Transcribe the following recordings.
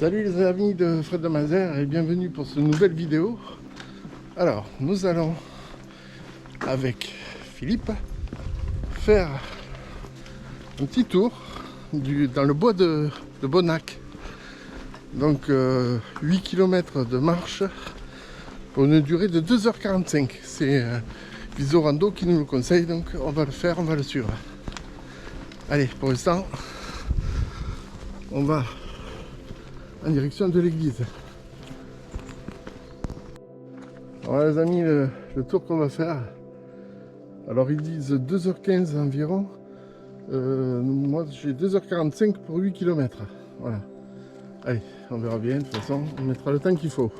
Salut les amis de Fred de Mazères et bienvenue pour cette nouvelle vidéo. Alors, nous allons avec Philippe faire un petit tour dans le bois de Bonnac. Donc 8 km de marche pour une durée de 2h45. C'est Visorando qui nous le conseille, donc on va le faire, on va le suivre. Allez, pour l'instant, on va en direction de l'église. Alors les amis, le tour qu'on va faire, alors ils disent 2h15 environ, moi j'ai 2h45 pour 8 km. Voilà. Allez, on verra bien, de toute façon, on mettra le temps qu'il faut.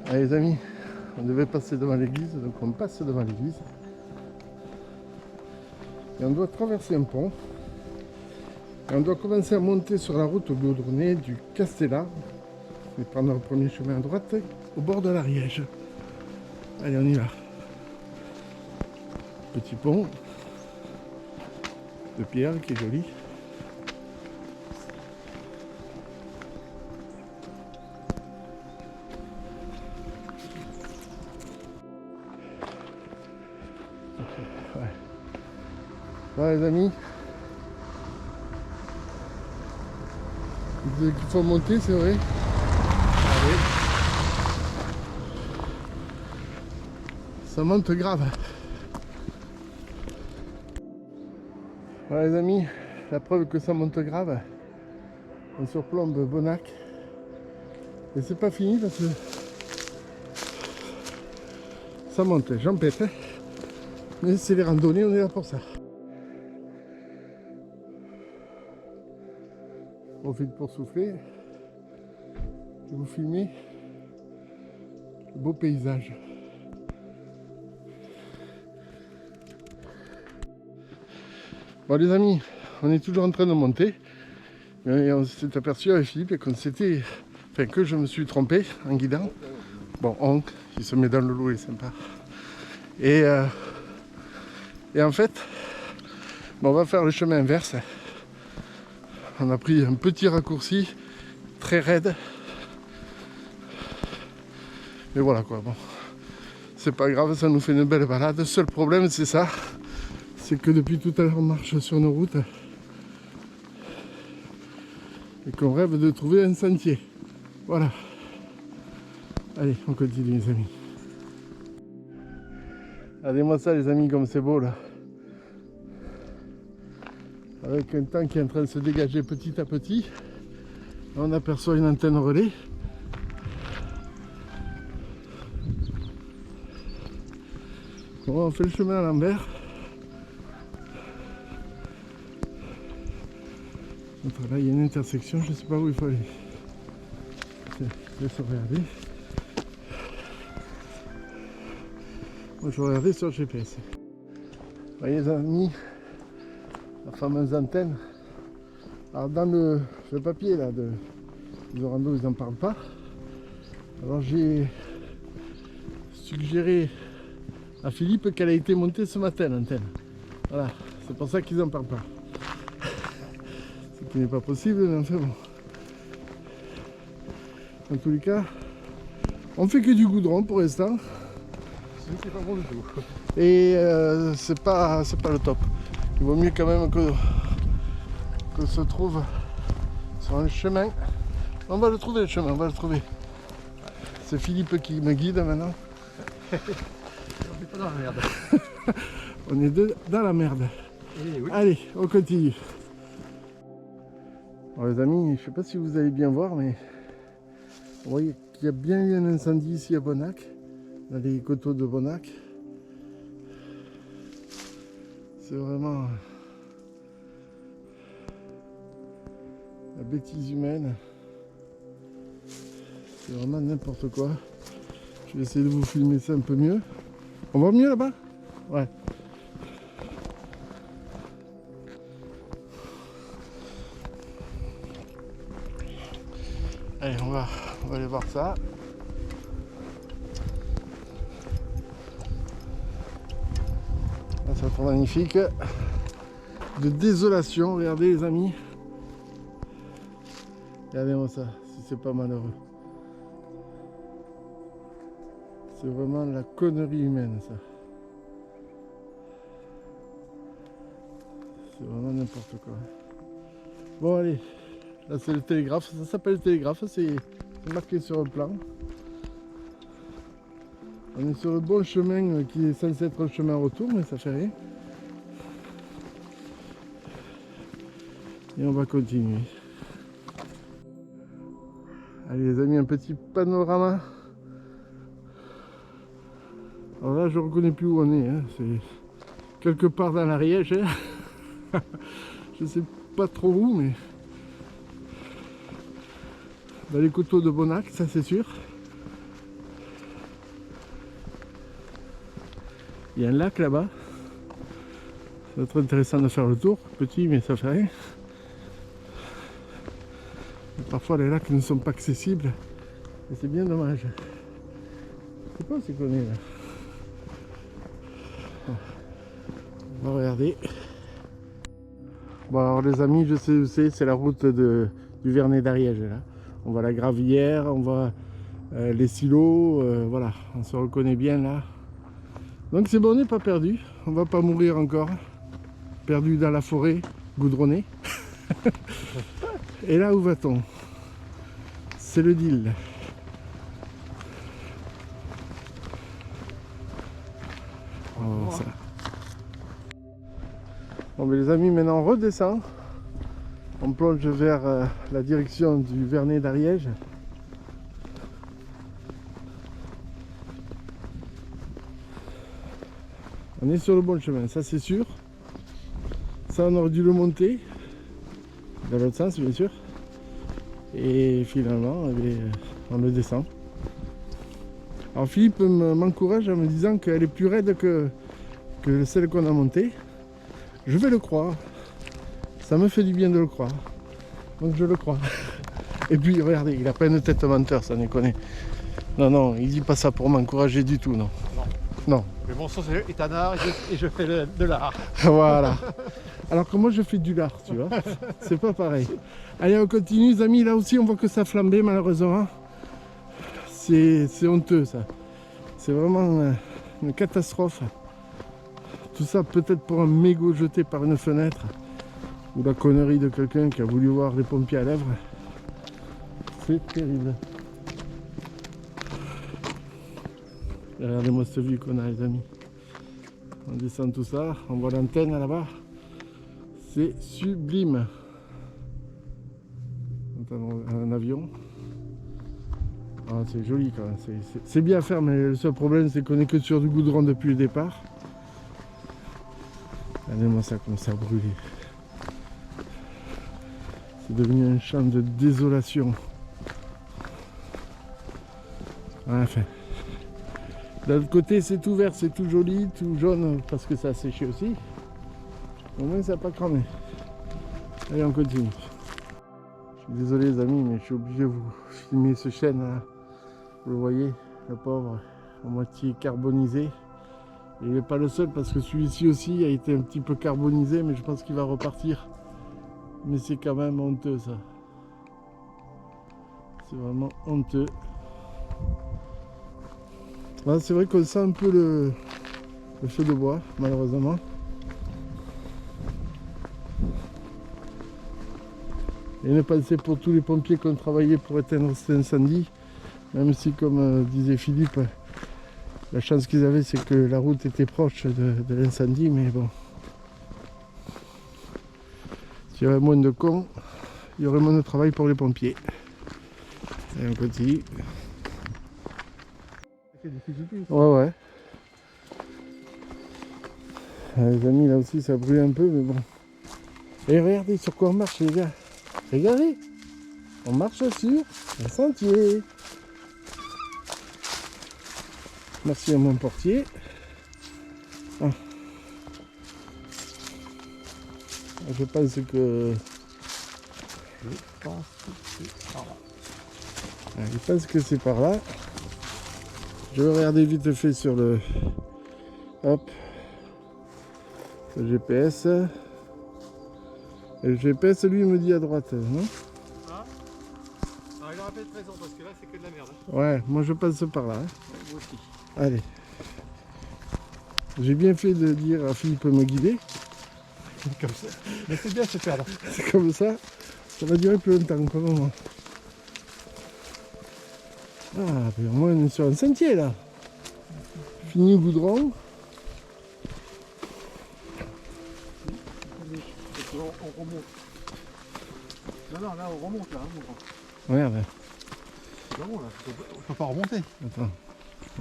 Allez les amis, on devait passer devant l'église, donc on passe devant l'église. Et on doit traverser un pont. Et on doit commencer à monter sur la route goudronnée du Castellar et prendre le premier chemin à droite au bord de l'Ariège. Allez, on y va. Petit pont de pierre qui est joli. Ouais. Voilà les amis. Qu'il faut monter, c'est vrai. Allez. Ça monte grave. Voilà les amis, la preuve que ça monte grave. On surplombe Bonnac. Et c'est pas fini parce que ça monte, j'en pète. Mais c'est les randonnées, on est là pour ça. Profite pour souffler et vous filmer le beau paysage. Bon les amis, on est toujours en train de monter. Et on s'est aperçu avec Philippe que je me suis trompé en guidant. Bon, il se met dans le lot, il est sympa. Et en fait, on va faire le chemin inverse. On a pris un petit raccourci très raide. Mais voilà quoi, bon. C'est pas grave, ça nous fait une belle balade. Le seul problème c'est ça. C'est que depuis tout à l'heure on marche sur nos routes. Et qu'on rêve de trouver un sentier. Voilà. Allez, on continue les amis. Regardez-moi ça les amis, comme c'est beau là. Avec un temps qui est en train de se dégager petit à petit. On aperçoit une antenne relais. Bon, on fait le chemin à l'envers. Là il y a une intersection, je ne sais pas où il faut aller. Je laisse regarder. Moi je vais regarder sur le GPS. Vous voyez les amis, la fameuse antenne. Alors dans le papier là de Visorando, ils n'en parlent pas. Alors j'ai suggéré à Philippe qu'elle a été montée ce matin l'antenne. Voilà, c'est pour ça qu'ils n'en parlent pas. Ce qui n'est pas possible, mais enfin bon. En tous les cas, on fait que du goudron pour l'instant. C'est pas bon du tout. Et c'est pas le top. Il vaut mieux quand même que se trouve sur un chemin. On va le trouver le chemin, on va le trouver. C'est Philippe qui me guide maintenant. On est pas dans la merde. On est dans la merde. Oui. Allez, on continue. Alors les amis, je sais pas si vous allez bien voir, mais vous voyez qu'il y a bien eu un incendie ici à Bonnac, dans les coteaux de Bonnac. C'est vraiment la bêtise humaine. C'est vraiment n'importe quoi. Je vais essayer de vous filmer ça un peu mieux. On voit mieux là-bas? Ouais. Allez, on va aller voir ça. Là, ça va être magnifique. De désolation, regardez les amis. Regardez-moi ça, si c'est pas malheureux. C'est vraiment la connerie humaine, ça. C'est vraiment n'importe quoi. Bon, allez. Là, c'est le télégraphe. Ça s'appelle le télégraphe. C'est marqué sur le plan. On est sur le bon chemin qui est censé être un chemin retour, mais ça fait rien. Et on va continuer. Allez les amis, un petit panorama. Alors là, je ne reconnais plus où on est. Hein. C'est quelque part dans l'Ariège. Hein. Je sais pas trop où, mais dans les coteaux de Bonnac, ça c'est sûr. Il y a un lac là-bas. Ça va être intéressant de faire le tour. Petit, mais ça fait rien. Et parfois les lacs ne sont pas accessibles. Et c'est bien dommage. Je sais pas où c'est qu'on est là. On va regarder. Bon alors les amis, je sais où c'est la route du Vernet d'Ariège là. On voit la Gravière, on voit les silos, voilà, on se reconnaît bien là. Donc c'est bon, on n'est pas perdu, on va pas mourir encore. Perdu dans la forêt, goudronné. Et là où va-t-on? C'est le Dil. On va voir ça. Bon mais les amis, maintenant on redescend. On plonge vers la direction du Vernet d'Ariège. On est sur le bon chemin, ça c'est sûr. Ça on aurait dû le monter. Dans l'autre sens bien sûr. Et finalement, on le descend. Alors Philippe m'encourage en me disant qu'elle est plus raide que celle qu'on a montée. Je vais le croire. Ça me fait du bien de le croire. Donc je le crois. Et puis regardez, il a pas une tête menteur, ça déconne. Non, non, il dit pas ça pour m'encourager du tout, non. Non. Non. Mais mon sens est un art et je fais de l'art. Voilà. Alors que moi je fais du lard, tu vois. C'est pas pareil. Allez, on continue les amis. Là aussi on voit que ça flambait malheureusement. C'est honteux ça. C'est vraiment une catastrophe. Tout ça peut-être pour un mégot jeté par une fenêtre. Ou la connerie de quelqu'un qui a voulu voir les pompiers à l'œuvre. C'est terrible. Et regardez-moi cette vue qu'on a les amis. On descend tout ça, on voit l'antenne là-bas. C'est sublime. Un avion. Ah, c'est joli quand même. C'est bien à faire, mais le seul problème c'est qu'on est que sur du goudron depuis le départ. Regardez-moi ça comme ça brûlé. C'est devenu un champ de désolation. Enfin. De l'autre côté c'est tout vert, c'est tout joli, tout jaune parce que ça a séché aussi. Au moins ça n'a pas cramé. Allez on continue. Je suis désolé les amis mais je suis obligé de vous filmer ce chêne là. Vous le voyez, le pauvre, à moitié carbonisé. Et il n'est pas le seul parce que celui-ci aussi a été un petit peu carbonisé mais je pense qu'il va repartir. Mais c'est quand même honteux ça. C'est vraiment honteux. Là, c'est vrai qu'on sent un peu le feu de bois, malheureusement. Et une pensée pour tous les pompiers qui ont travaillé pour éteindre cet incendie. Même si, comme disait Philippe, la chance qu'ils avaient, c'est que la route était proche de l'incendie. Mais bon, s'il y avait moins de cons, il y aurait moins de travail pour les pompiers. Et on continue. Ouais. Les amis, là aussi ça brûle un peu, mais bon. Et regardez sur quoi on marche les gars. Regardez. On marche sur un sentier. Merci à mon portier. Ah. Je pense que... Je pense que c'est par là. Je vais regarder vite fait sur le... Hop. Le GPS. Et le GPS lui me dit à droite, non? faire un peu de présent parce que là c'est que de la merde. Ouais, moi je passe par là. Hein. Moi aussi. Allez. J'ai bien fait de dire à Philippe de me guider. Comme ça. Mais c'est bien se perdre. C'est comme ça va durer plus longtemps quoi, moi. Ah, puis au moins on est sur un sentier là. Fini le goudron. On remonte. Non, là on remonte là. Regarde. Non, là, on peut pas remonter. Attends,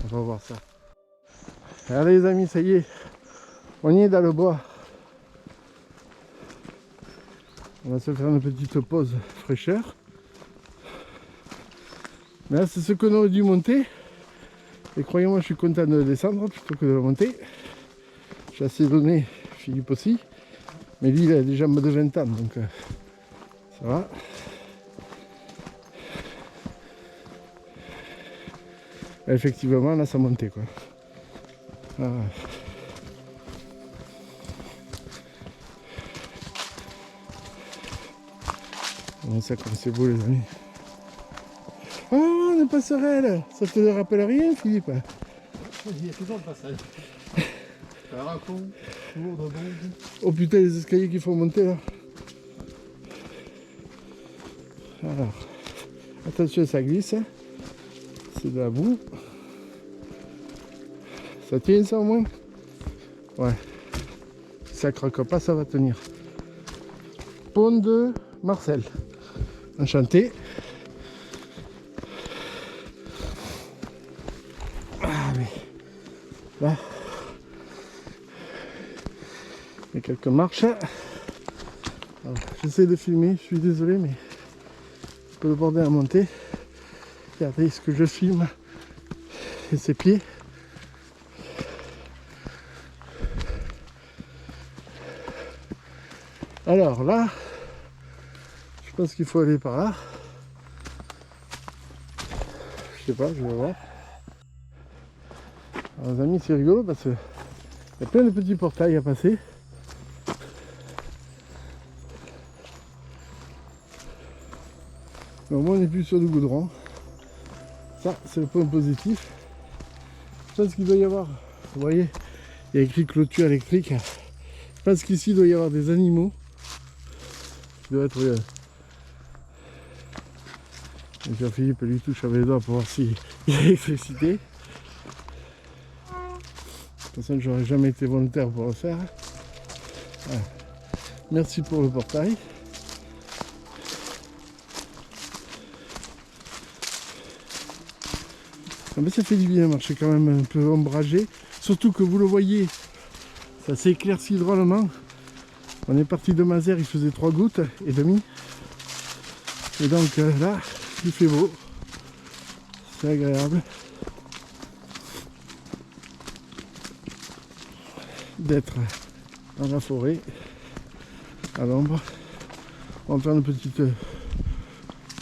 on va voir ça. Allez les amis, ça y est. On y est dans le bois. On va se faire une petite pause fraîcheur. Mais là c'est ce qu'on aurait dû monter. Et croyez-moi, je suis content de descendre plutôt que de le monter. J'ai assez donné, Philippe aussi. Mais lui, il a des jambes de 20 ans, donc ça va. Et effectivement, là, ça montait, quoi. Ah. Bon, ça, comme c'est beau, les amis. Oh, une passerelle! Ça te rappelle rien, Philippe? Il y a toujours le passage. Un racon, lourd de bombe. Oh putain, les escaliers qu'il faut monter là. Alors, attention, ça glisse. C'est de la boue. Ça tient ça au moins? Ouais. Si ça croque pas, ça va tenir. Pont de Marcel. Enchanté. Ah mais là. Il y a quelques marches. J'essaie de filmer, je suis désolé, mais un peu le bordel à monter. Regardez ce que je filme et ses pieds. Alors là, je pense qu'il faut aller par là. Je sais pas, je vais voir. Alors, les amis, c'est rigolo parce qu'il y a plein de petits portails à passer. Mais au moins on n'est plus sur du goudron. Ça c'est le point positif. Je pense qu'il doit y avoir, vous voyez, il y a écrit clôture électrique. Je pense qu'ici il doit y avoir des animaux. Il doit être... Jean-Philippe lui touche avec les doigts pour voir s'il y a l'électricité. De toute façon j'aurais jamais été volontaire pour le faire. Voilà. Merci pour le portail. Ah ben ça fait du bien, marcher quand même un peu ombragé. Surtout que vous le voyez, ça s'est éclairci drôlement. On est parti de Mazères, il faisait 3 gouttes et demi. Et donc là, il fait beau. C'est agréable d'être dans la forêt, à l'ombre. On va faire une petite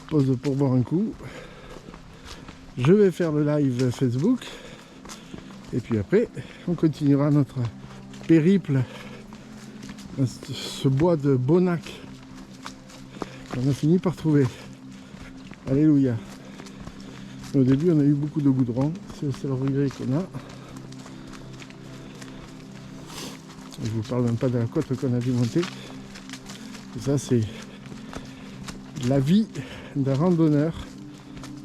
pause pour boire un coup. Je vais faire le live Facebook et puis après on continuera notre périple dans ce bois de Bonnac qu'on a fini par trouver. Alléluia. Au début on a eu beaucoup de goudron, c'est le seul regret qu'on a. Je vous parle même pas de la côte qu'on a dû monter. Et ça c'est la vie d'un randonneur,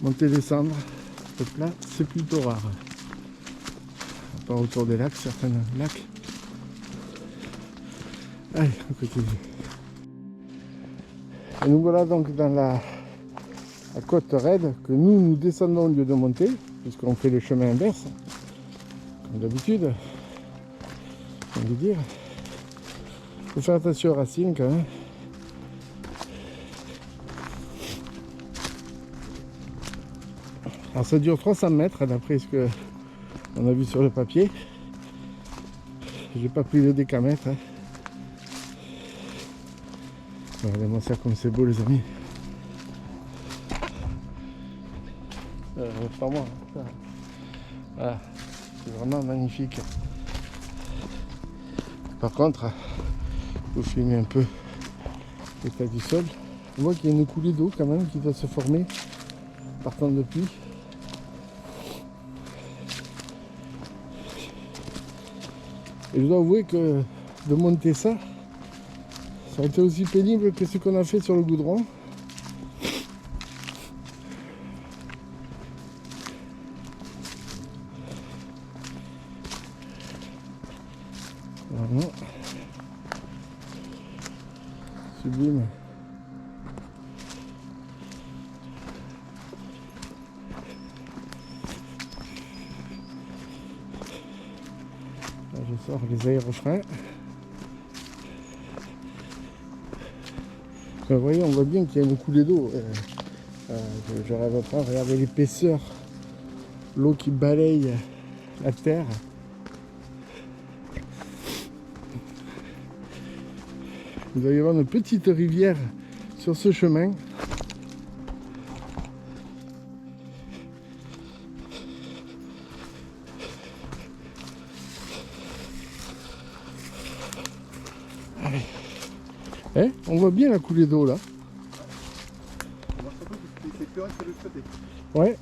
monter descendre. Là, c'est plutôt rare. À part autour des lacs, certains lacs. Allez, on continue. Et nous voilà donc dans la côte raide que nous descendons au lieu de monter, puisqu'on fait le chemin inverse, comme d'habitude. On veut dire. Il faut faire attention aux racines quand même. Alors ça dure 300 mètres d'après ce que on a vu sur le papier. J'ai pas pris le décamètre. Hein. Regardez-moi ça comme c'est beau les amis. Pas moi. Ça. Voilà. C'est vraiment magnifique. Par contre, il faut filmer un peu l'état du sol. On voit qu'il y a une coulée d'eau quand même qui doit se former partant depuis. Et je dois avouer que de monter ça, ça a été aussi pénible que ce qu'on a fait sur le goudron. Vraiment. Sublime. Là, je sors les aérofreins. Vous voyez, on voit bien qu'il y a une coulée d'eau. Je rêve pas, regardez l'épaisseur, l'eau qui balaye la terre. Il doit y avoir une petite rivière sur ce chemin. Allez. Eh, on voit bien la coulée d'eau là. Ouais.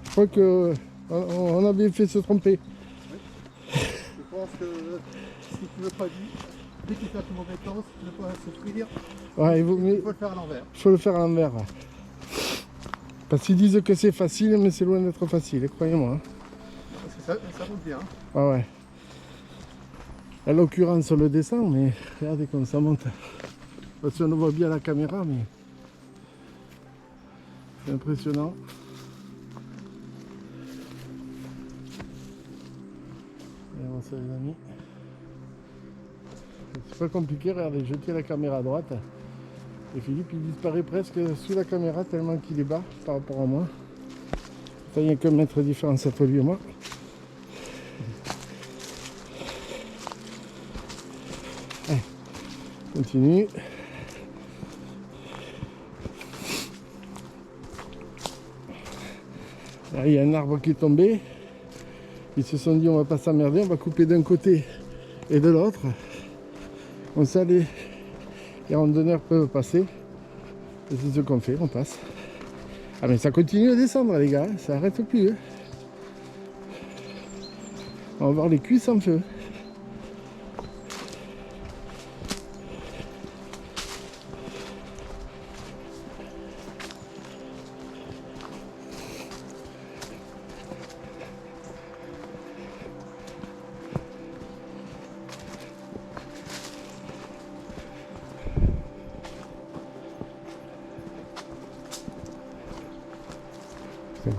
Je crois que on a bien fait se tromper. Je pense que si tu veux pas dire, dès qu'il fait un mauvais temps, si tu veux pas souffrir, Ouais, il faut le faire à l'envers. Il faut le faire à l'envers. Ouais. Parce qu'ils disent que c'est facile, mais c'est loin d'être facile, croyez-moi. Hein. Parce que ça roule bien. Hein. Ah ouais. À l'occurrence, on le descend, mais regardez comme ça monte. Parce qu'on le voit bien à la caméra, mais c'est impressionnant. Et bon, ça, les amis. C'est pas compliqué, regardez, je tiens la caméra à droite. Et Philippe, il disparaît presque sous la caméra tellement qu'il est bas par rapport à moi. Il n'y a qu'un mètre de différence entre lui et moi. Allez, continue. Là, il y a un arbre qui est tombé. Ils se sont dit on va pas s'emmerder, on va couper d'un côté et de l'autre. Comme ça les randonneurs peuvent passer. Et c'est ce qu'on fait, on passe. Ah mais ça continue à descendre les gars, ça arrête plus. Hein. On va voir les cuisses en feu.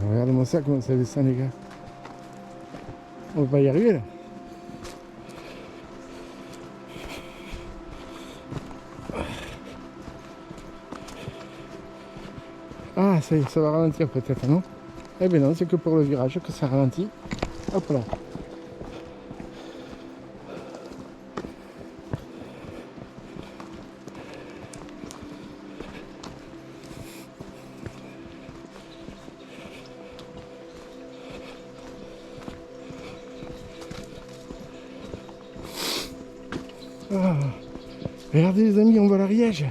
Regardez-moi ça, comment ça descend les gars. On va pas y arriver là. Ah ça y est, ça va ralentir peut-être, non? Eh ben non, c'est que pour le virage que ça ralentit. Hop là. Ah, regardez les amis, on va à l'Ariège.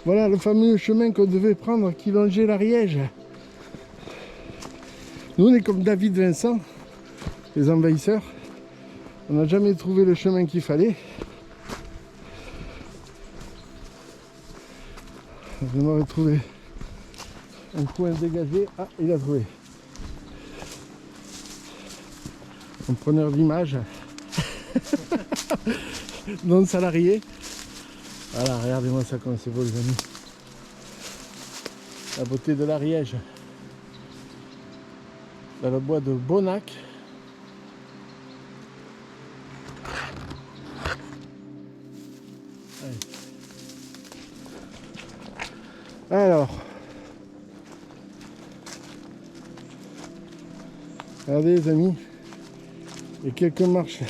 Voilà le fameux chemin qu'on devait prendre qui longeait l'Ariège. Nous on est comme David Vincent, les envahisseurs. On n'a jamais trouvé le chemin qu'il fallait. Je m'aurais trouvé un coin dégagé. Ah, il a trouvé. Un preneur d'image. Non salarié. Voilà, regardez-moi ça comme c'est beau les amis. La beauté de l'Ariège. Dans le bois de Bonnac. Allez. Alors. Regardez les amis. Il y a quelques marches.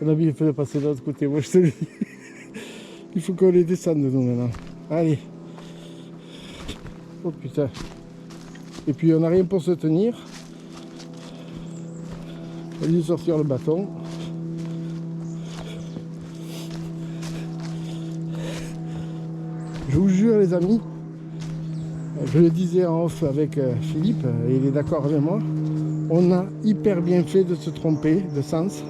On a bien fait de passer de l'autre côté, moi je te le dis. Il faut qu'on les descende nous maintenant. Allez. Oh putain. Et puis on n'a rien pour se tenir. On va lui sortir le bâton. Je vous jure les amis, je le disais en off avec Philippe, et il est d'accord avec moi, on a hyper bien fait de se tromper de sens.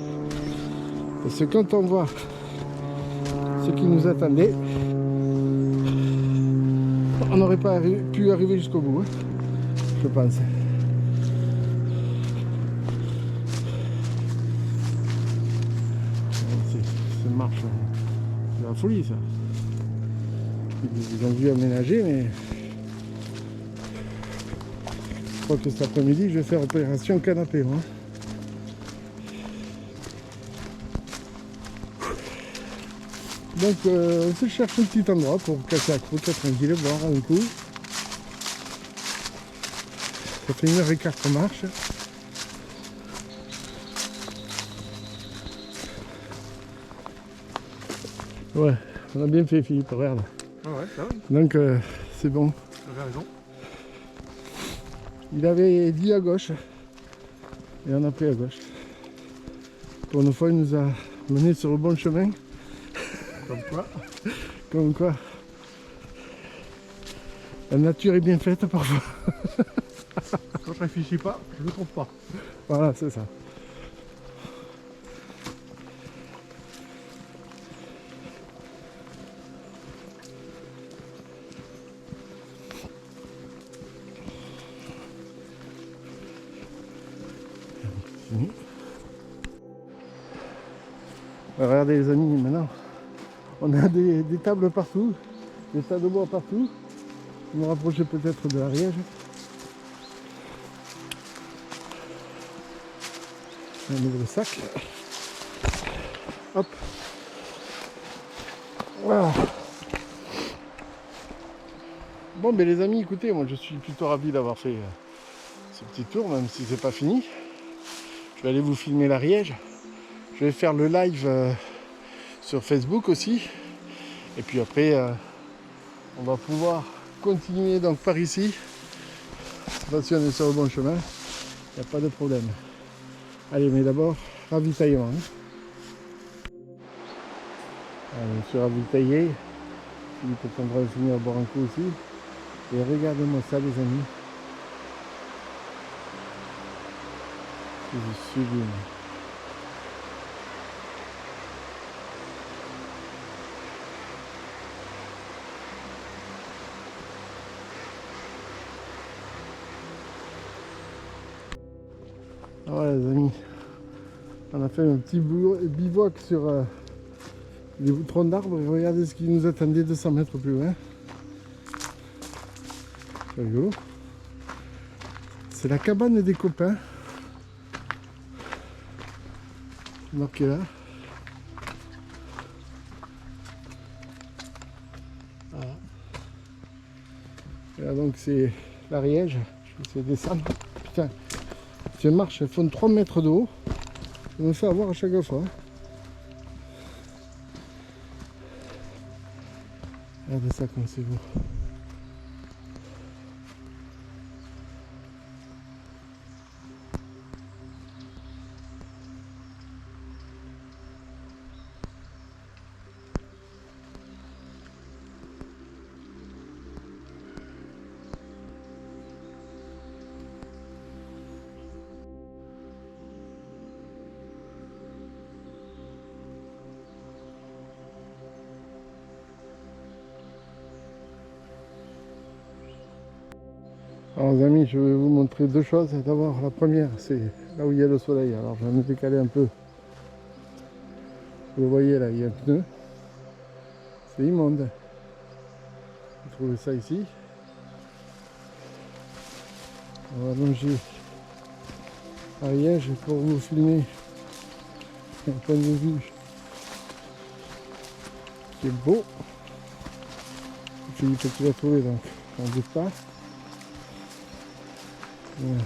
Parce que quand on voit ce qui nous attendait, on n'aurait pas pu arriver jusqu'au bout, hein, je pense. C'est une marche, c'est la folie ça. Ils ont dû aménager, mais je crois que cet après-midi je vais faire opération canapé, moi. Donc on se cherche un petit endroit pour casser la croûte tranquille, boire un coup. Ça fait 1h15 qu'on marche. Ouais, on a bien fait Philippe, regarde. Ah ouais, ça oui, Donc c'est bon. tu avais raison. Il avait dit à gauche et on a pris à gauche. Pour une fois il nous a mené sur le bon chemin. Comme quoi, Comme quoi la nature est bien faite parfois. quand je réfléchis pas, je me trompe pas. Voilà, c'est ça. Fini. Regardez les amis, maintenant on a des tables partout, des tas de bois partout. Je me rapprocher peut-être de l'Ariège. On met le sac. Hop. Voilà. Bon ben les amis, écoutez, moi je suis plutôt ravi d'avoir fait ce petit tour, même si c'est pas fini. Je vais aller vous filmer l'Ariège. Je vais faire le live sur Facebook aussi. Et puis après, on va pouvoir continuer donc par ici. Si on est sur le bon chemin, il n'y a pas de problème. Allez, mais d'abord, ravitaillement. Allez, je suis ravitaillé. Philippe est en train de finir à boire un coup aussi. Et regardez-moi ça, les amis. C'est sublime. Voilà les amis, on a fait un petit bivouac sur les troncs d'arbres et regardez ce qui nous attendait 200 mètres plus loin. C'est rigolo. C'est la cabane des copains. Marqué là. Voilà. Et là donc c'est l'Ariège. Je vais essayer de descendre. Putain. Ces marches elles font 3 mètres de haut. Je me fais avoir à chaque fois. Regardez ça comme c'est beau. Alors les amis, je vais vous montrer deux choses. D'abord la première, c'est là où il y a le soleil. Alors je vais me décaler un peu. Vous le voyez là, il y a un pneu. C'est immonde. Vous trouvez ça ici. On va allonger Ariège pour vous filmer un point de vue qui est beau. Philippe tu l'as trouvé donc on ne doute pas. Voilà.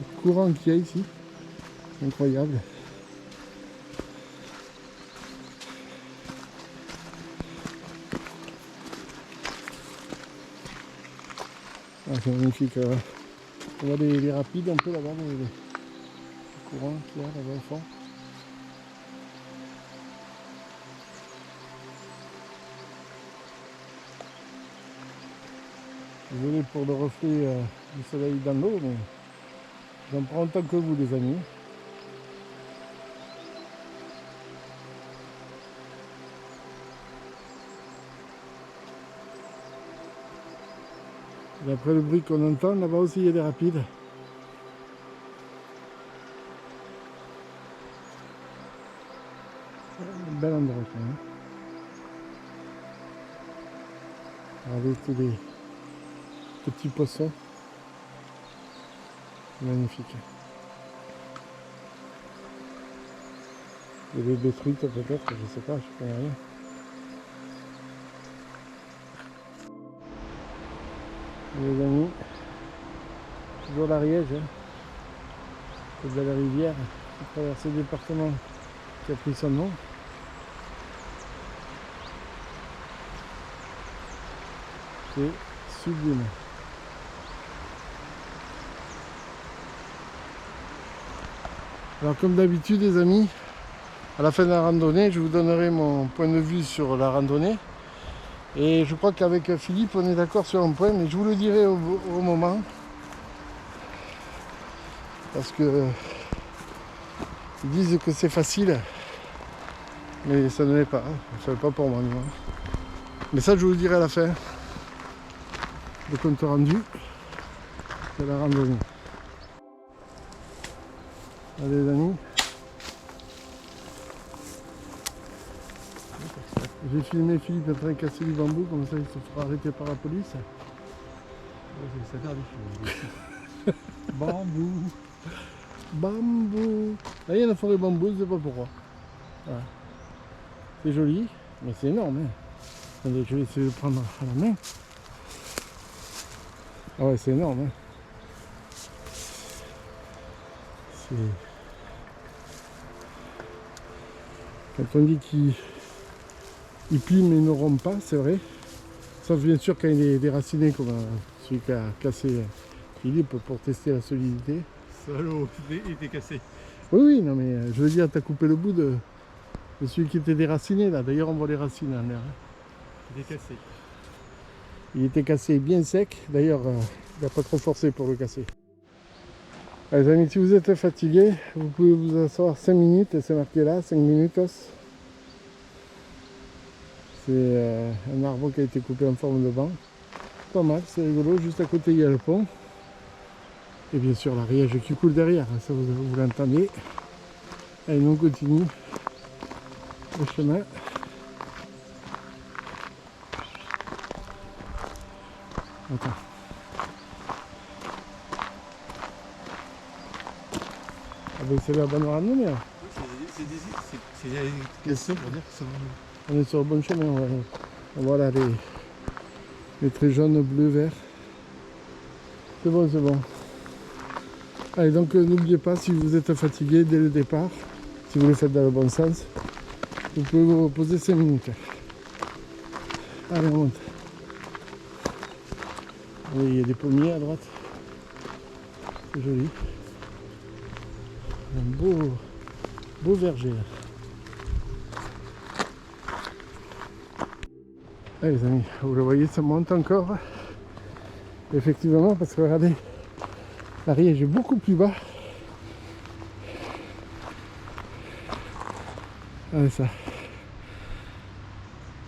Le courant qu'il y a ici, incroyable. Ah, c'est magnifique. On voit les rapides un peu là-bas, le courant qu'il y a là-bas au fond. Désolé pour le reflet du soleil dans l'eau, mais j'en prends autant que vous les amis. D'après le bruit qu'on entend, là-bas aussi il y a des rapides. Un bel endroit quand même. Regardez tous les petits poissons. Magnifique. Il y a des truites peut-être, je sais pas, je connais rien. Les amis, toujours l'Ariège, hein. C'est de la rivière qui traverse le département qui a pris son nom. C'est sublime. Alors comme d'habitude les amis, à la fin de la randonnée, je vous donnerai mon point de vue sur la randonnée. Et je crois qu'avec Philippe, on est d'accord sur un point, mais je vous le dirai au moment. Parce que ils disent que c'est facile, mais ça ne l'est pas. Ça ne l'est pas pour moi. Non. Mais ça, je vous le dirai à la fin. Le compte rendu de la randonnée. Allez les amis. J'ai filmé Philippe en train de casser du bambou, comme ça il se fera arrêter par la police. C'est ça faire du bambou. Bambou. Là il y a une forêt bambou, je ne sais pas pourquoi. Voilà. C'est joli, mais c'est énorme. Hein. Attendez, je vais essayer de le prendre à la main. Ah ouais, c'est énorme. Hein. C'est... Quand on dit qu'il plie mais ne rompt pas, c'est vrai. Sauf bien sûr quand il est déraciné comme celui qui a cassé Philippe pour tester la solidité. Salaud, il était cassé. Oui, non mais je veux dire, tu as coupé le bout de celui qui était déraciné là. D'ailleurs, on voit les racines en l'air. Hein. Il est cassé. Il était cassé bien sec. D'ailleurs, il n'a pas trop forcé pour le casser. Allez, les amis, si vous êtes fatigués, vous pouvez vous asseoir 5 minutes. Et c'est marqué là, 5 minutes. C'est un arbre qui a été coupé en forme de banc. Pas mal, c'est rigolo. Juste à côté, il y a le pont. Et bien sûr, l'Ariège qui coule derrière. Ça, vous l'entendez. Allez, nous on continue le chemin. Attends. Ah ben c'est la bonne randonnée. Hein. C'est des questions pour dire que ça va. On est sur le bon chemin. Voilà les traits jaunes, bleus, verts. C'est bon, c'est bon. Allez, donc n'oubliez pas, si vous êtes fatigué dès le départ, si vous le faites dans le bon sens, vous pouvez vous reposer 5 minutes. Allez, on monte. Oui, il y a des pommiers à droite. C'est joli. Un beau verger. Là. Allez les amis, vous le voyez, ça monte encore. Effectivement, parce que regardez, l'Ariège est beaucoup plus bas. Allez ça.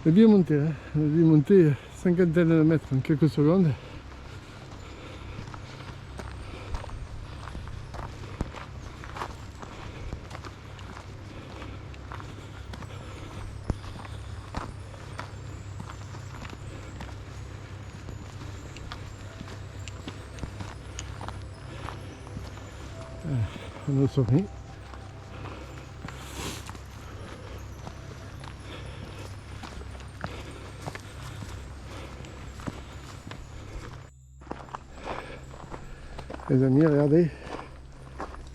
On a bien monté, hein. On a dû monter 50 de mètres en quelques secondes. On est au sommet. Les amis, regardez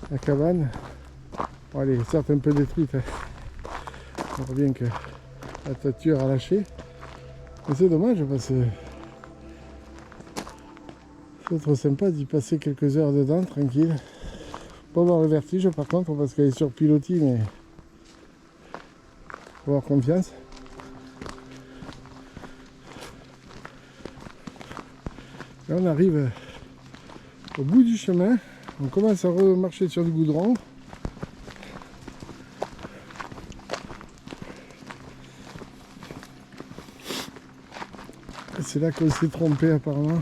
la cabane. Bon, elle est certes un peu détruite. Hein. On voit bien que la toiture a lâché. Mais c'est dommage parce que c'est trop sympa d'y passer quelques heures dedans, tranquille. Pas avoir le vertige par contre parce qu'elle est sur pilotis, mais faut avoir confiance. Là on arrive au bout du chemin, on commence à remarcher sur le goudron. Et c'est là qu'on s'est trompé apparemment.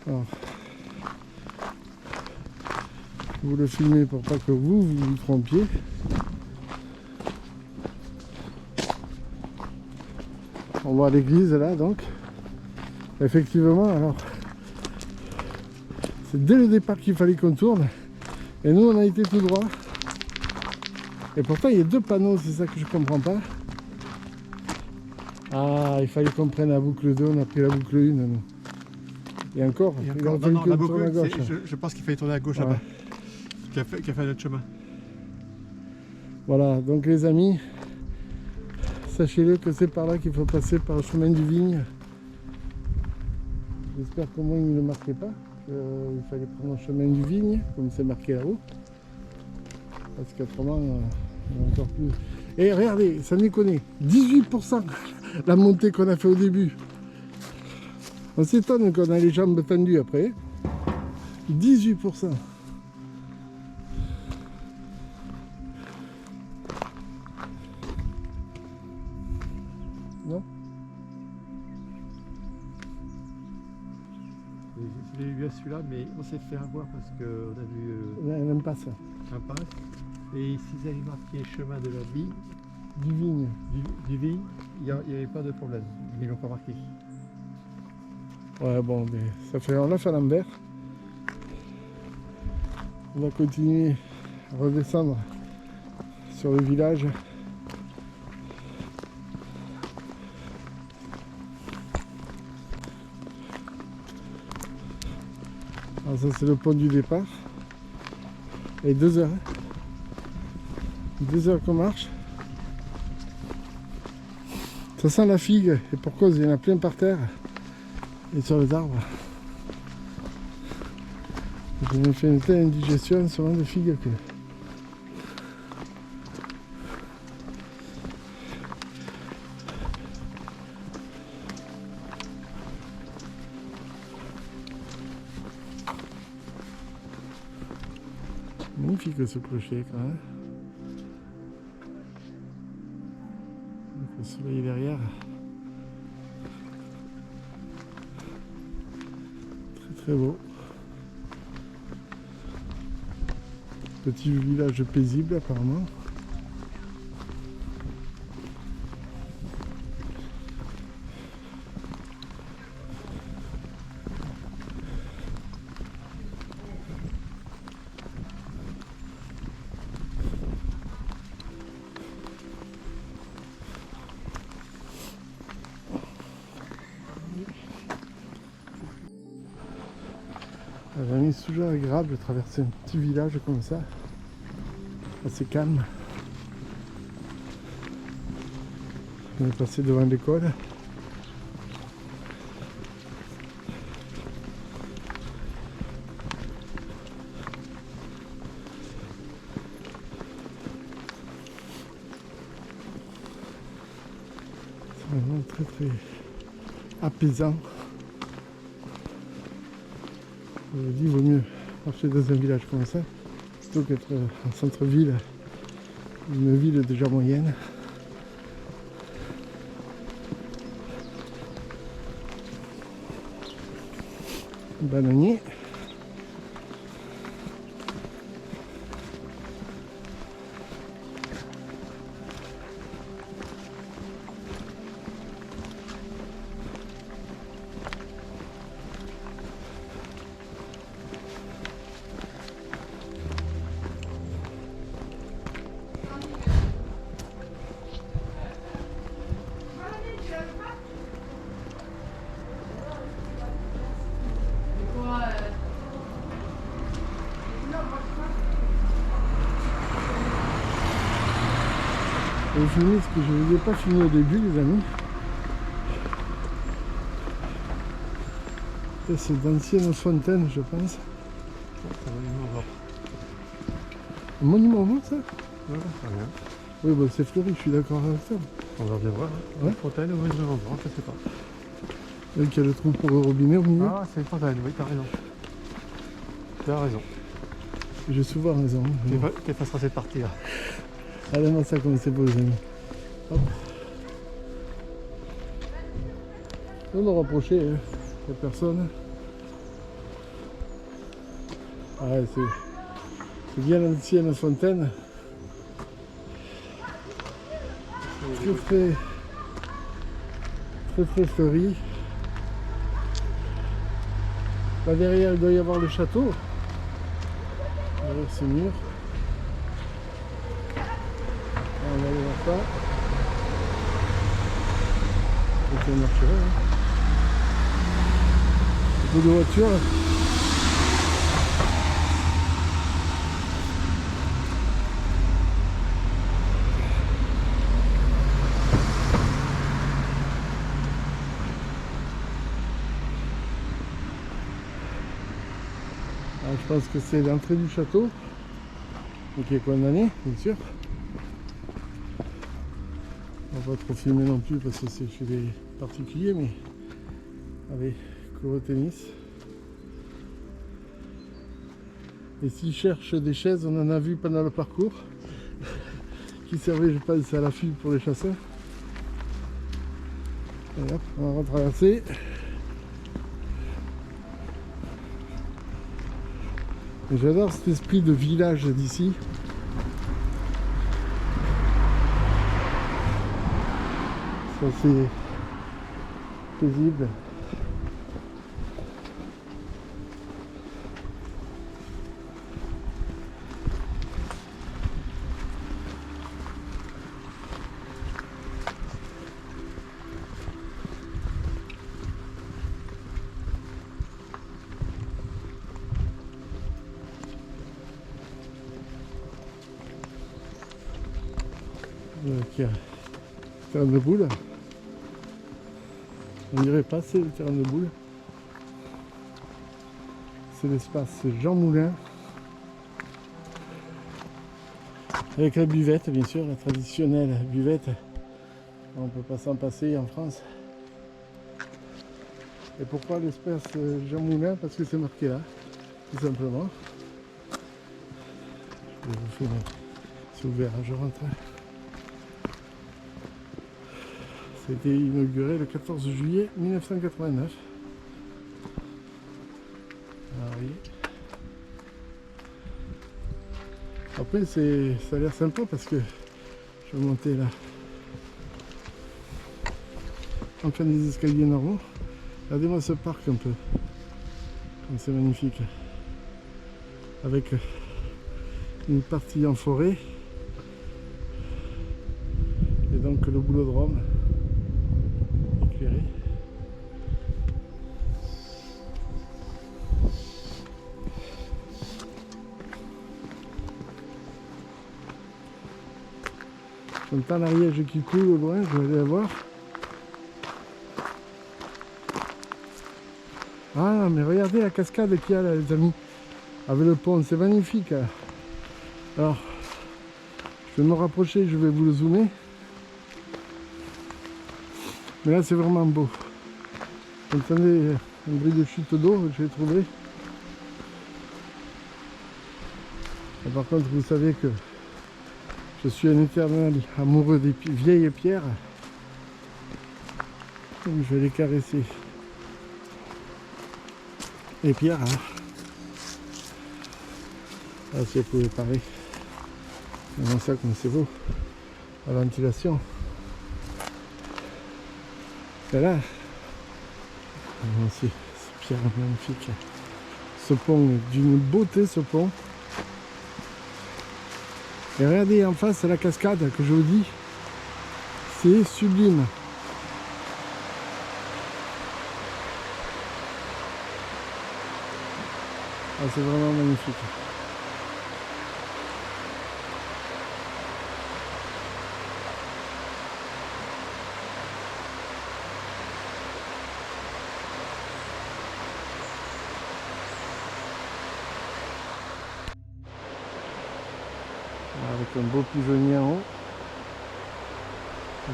Alors, vous le filmez pour pas que vous vous trompiez. On voit l'église là donc. Effectivement, alors c'est dès le départ qu'il fallait qu'on tourne. Et nous on a été tout droit. Et pourtant il y a deux panneaux, c'est ça que je comprends pas. Ah, il fallait qu'on prenne la boucle 2, on a pris la boucle 1 nous. Et encore, il aurait fallu qu'on tourne à gauche. Je pense qu'il fallait tourner à gauche Ouais. là-bas. Qui a fait notre chemin. Voilà, donc les amis, sachez-le que c'est par là qu'il faut passer par le chemin du Vigne. J'espère qu'au moins il ne marquait pas, qu'il fallait prendre le chemin du Vigne, comme c'est marqué là-haut. Parce qu'autrement, il y a encore plus. Et regardez, ça déconne, 18% la montée qu'on a fait au début. On s'étonne qu'on a les jambes tendues après. 18%. Non? Je l'ai eu à celui-là, mais on s'est fait avoir parce qu'on a vu Elle n'aime pas ça. un passe. Et s'ils avaient marqué chemin de la vie, Du Vigne. du Vigne, il n'y avait pas de problème. Ils l'ont pas marqué. Ouais, bon, mais ça fait, on l'a fait à l'envers. On va continuer à redescendre sur le village. Alors ça c'est le pont du départ. Et 2 heures. 2 heures qu'on marche. Ça sent la figue, et pour cause il y en a plein par terre. Et sur les arbres. J'ai même fait une telle indigestion sur de figues que... Magnifique ce clocher quand même. Donc, le soleil est derrière. Très très beau. Petit village paisible apparemment. C'est toujours agréable de traverser un petit village comme ça, assez calme. On est passé devant l'école. C'est vraiment très très apaisant. Je vous dis, il vaut mieux marcher dans un village comme ça plutôt qu'être en centre-ville, une ville déjà moyenne. Bananier. Je vais filmer ce que je ne vous ai pas filmé au début, les amis. Ça, c'est d'anciennes fontaines, je pense. Un monument mort, ça? Voilà, rien. Oui, bon, c'est fleuri, je suis d'accord avec ça. On va bien voir. Ouais. Une fontaine ou une endroit, je sais pas. Et qu'il y a le trou pour le robinet au milieu. Ah, c'est une fontaine, oui, t'as raison. Tu as raison. J'ai souvent raison. Tu effaceras cette partie-là. Allez-moi ça comme c'est beau les amis. Hop. On nous rapprocher, il n'y a personne. Ah ouais, c'est bien l'ancienne fontaine. Très fleuri. Là derrière il doit y avoir le château. Derrière ces murs. On va aller voir ça. Donc on marcherait. Hein. Beaucoup de voitures. Là. Alors, je pense que c'est l'entrée du château. Donc il est condamné, bien sûr. On va pas trop filmer non plus parce que c'est chez les particuliers, mais allez, cours au tennis. Et s'ils cherchent des chaises, on en a vu pendant le parcours qui servaient, je pense, à l'affût pour les chasseurs. Et hop, on va retraverser. J'adore cet esprit de village d'ici. C'est assez paisible. Donc il y a le terrain de boule. On dirait pas, c'est le terrain de boule. C'est l'espace Jean Moulin. Avec la buvette, bien sûr, la traditionnelle buvette. On ne peut pas s'en passer en France. Et pourquoi l'espace Jean Moulin? Parce que c'est marqué là, tout simplement. Je vais vous filmer. C'est ouvert, je rentre. C'était inauguré le 14 juillet 1989. Ah oui. Après, ça a l'air sympa parce que je vais monter là. Enfin des escaliers normaux. Regardez-moi ce parc un peu. Comme c'est magnifique. Avec une partie en forêt. Et donc le boulodrome éclairé. J'entends l'Ariège qui coule au loin, je vais aller la voir. Ah mais regardez la cascade qu'il y a là les amis. Avec le pont, c'est magnifique. Alors, je vais me rapprocher, je vais vous le zoomer. Mais là c'est vraiment beau. Vous entendez un bruit de chute d'eau, je l'ai trouvé. Et par contre vous savez que je suis un éternel amoureux des vieilles pierres. Donc je vais les caresser. Les pierres, hein. Ah, si vous pouvez parler. Comment ça, comme c'est beau. La ventilation. Et là, c'est pierre magnifique. Ce pont est d'une beauté, ce pont. Et regardez en face la cascade que je vous dis. C'est sublime. Ah, c'est vraiment magnifique. Avec un beau pigeonnier en haut.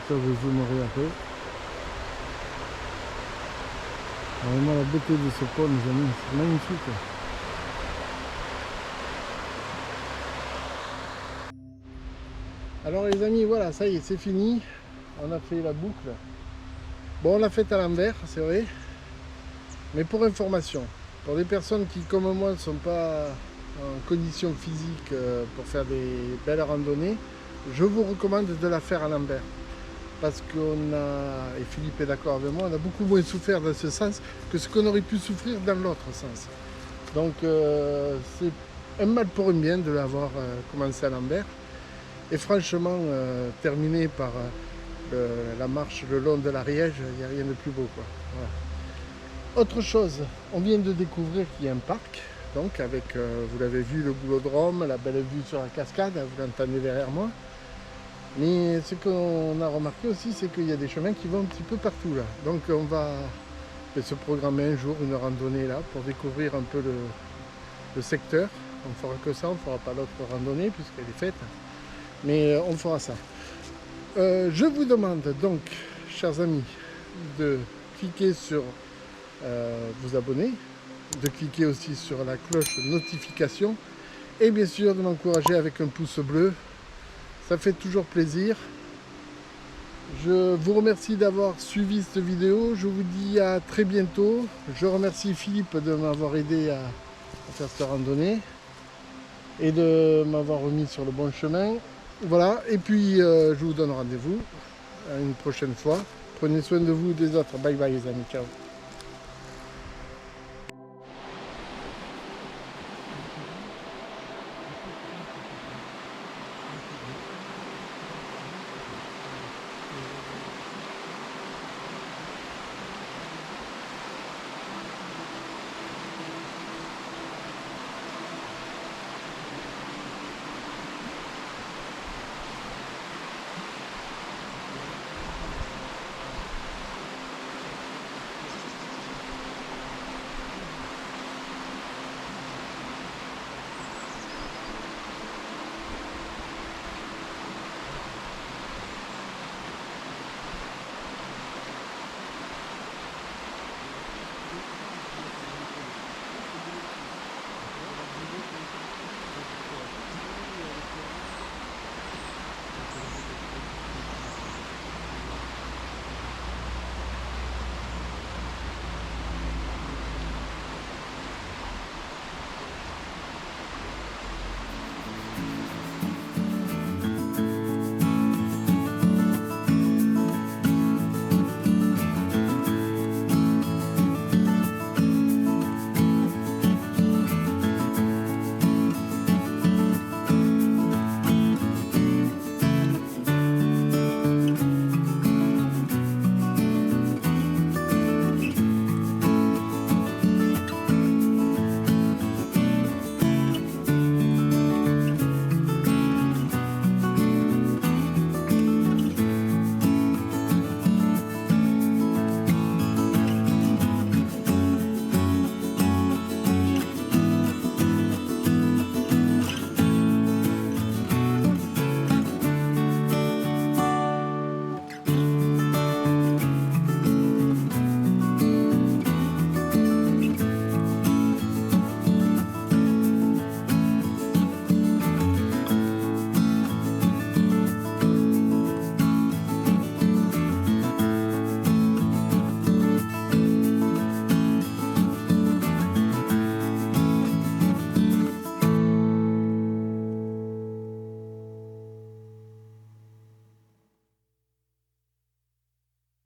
ça je zoomerai un peu. Vraiment la beauté de ce pont, mes amis, c'est magnifique. Alors les amis, voilà, ça y est, c'est fini. On a fait la boucle. Bon, on l'a faite à l'envers, c'est vrai. Mais pour information, pour les personnes qui, comme moi, ne sont pas en condition physique pour faire des belles randonnées, je vous recommande de la faire à l'envers. Parce qu'on a, et Philippe est d'accord avec moi, on a beaucoup moins souffert dans ce sens que ce qu'on aurait pu souffrir dans l'autre sens. Donc c'est un mal pour un bien de l'avoir commencé à l'envers. Et franchement, terminé par la marche le long de l'Ariège, il n'y a rien de plus beau, quoi. Voilà. Autre chose, on vient de découvrir qu'il y a un parc, donc avec, vous l'avez vu, le boulodrome, la belle vue sur la cascade, vous l'entendez derrière moi. Mais ce qu'on a remarqué aussi, c'est qu'il y a des chemins qui vont un petit peu partout là. Donc on va se programmer un jour une randonnée là pour découvrir un peu le secteur. On ne fera que ça, on ne fera pas l'autre randonnée puisqu'elle est faite. Mais on fera ça. Je vous demande donc, chers amis, de cliquer sur vous abonner, de cliquer aussi sur la cloche notification et bien sûr de m'encourager avec un pouce bleu. Ça fait toujours plaisir. Je vous remercie d'avoir suivi cette vidéo. Je vous dis à très bientôt. Je remercie Philippe de m'avoir aidé à faire cette randonnée et de m'avoir remis sur le bon chemin. Voilà, et puis je vous donne rendez-vous à une prochaine fois. Prenez soin de vous et des autres. Bye bye les amis, ciao.